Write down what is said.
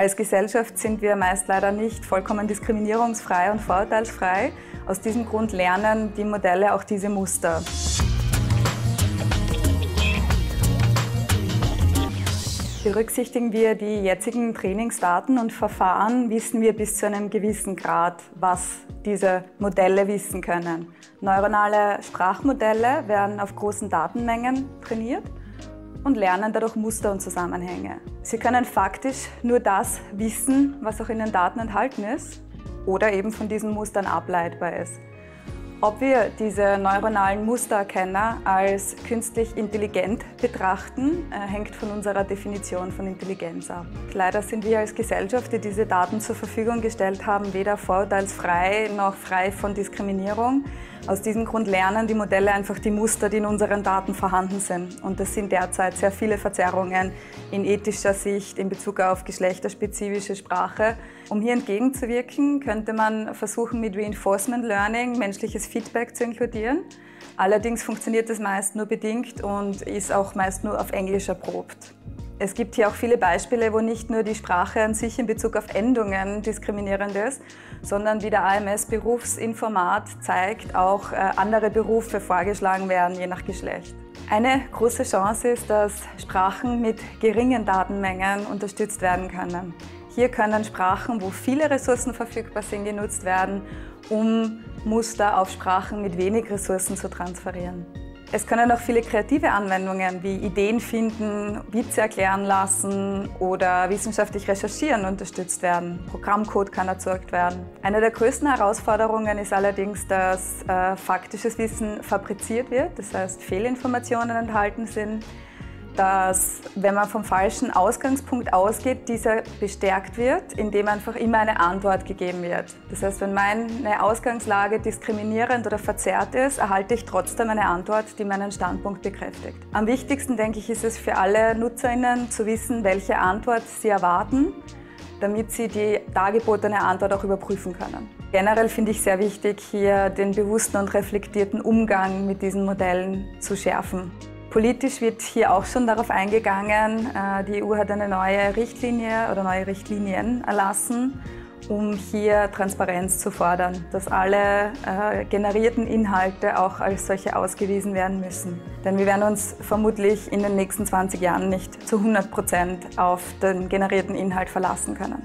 Als Gesellschaft sind wir meist leider nicht vollkommen diskriminierungsfrei und vorurteilsfrei. Aus diesem Grund lernen die Modelle auch diese Muster. Berücksichtigen wir die jetzigen Trainingsdaten und Verfahren, wissen wir bis zu einem gewissen Grad, was diese Modelle wissen können. Neuronale Sprachmodelle werden auf großen Datenmengen trainiert und lernen dadurch Muster und Zusammenhänge. Sie können faktisch nur das wissen, was auch in den Daten enthalten ist oder eben von diesen Mustern ableitbar ist. Ob wir diese neuronalen Mustererkenner als künstlich intelligent betrachten, hängt von unserer Definition von Intelligenz ab. Leider sind wir als Gesellschaft, die diese Daten zur Verfügung gestellt haben, weder vorurteilsfrei noch frei von Diskriminierung. Aus diesem Grund lernen die Modelle einfach die Muster, die in unseren Daten vorhanden sind. Und das sind derzeit sehr viele Verzerrungen in ethischer Sicht in Bezug auf geschlechterspezifische Sprache. Um hier entgegenzuwirken, könnte man versuchen, mit Reinforcement Learning menschliches Feedback zu inkludieren. Allerdings funktioniert das meist nur bedingt und ist auch meist nur auf Englisch erprobt. Es gibt hier auch viele Beispiele, wo nicht nur die Sprache an sich in Bezug auf Endungen diskriminierend ist, sondern wie der AMS-Berufsinformat zeigt, auch andere Berufe vorgeschlagen werden, je nach Geschlecht. Eine große Chance ist, dass Sprachen mit geringen Datenmengen unterstützt werden können. Hier können Sprachen, wo viele Ressourcen verfügbar sind, genutzt werden, um Muster auf Sprachen mit wenig Ressourcen zu transferieren. Es können auch viele kreative Anwendungen wie Ideen finden, Witze erklären lassen oder wissenschaftlich recherchieren unterstützt werden. Programmcode kann erzeugt werden. Eine der größten Herausforderungen ist allerdings, dass faktisches Wissen fabriziert wird, das heißt Fehlinformationen enthalten sind, dass, wenn man vom falschen Ausgangspunkt ausgeht, dieser bestärkt wird, indem einfach immer eine Antwort gegeben wird. Das heißt, wenn meine Ausgangslage diskriminierend oder verzerrt ist, erhalte ich trotzdem eine Antwort, die meinen Standpunkt bekräftigt. Am wichtigsten, denke ich, ist es für alle NutzerInnen zu wissen, welche Antwort sie erwarten, damit sie die dargebotene Antwort auch überprüfen können. Generell finde ich sehr wichtig, hier den bewussten und reflektierten Umgang mit diesen Modellen zu schärfen. Politisch wird hier auch schon darauf eingegangen. Die EU hat eine neue Richtlinie oder neue Richtlinien erlassen, um hier Transparenz zu fordern, dass alle generierten Inhalte auch als solche ausgewiesen werden müssen. Denn wir werden uns vermutlich in den nächsten 20 Jahren nicht zu 100% auf den generierten Inhalt verlassen können.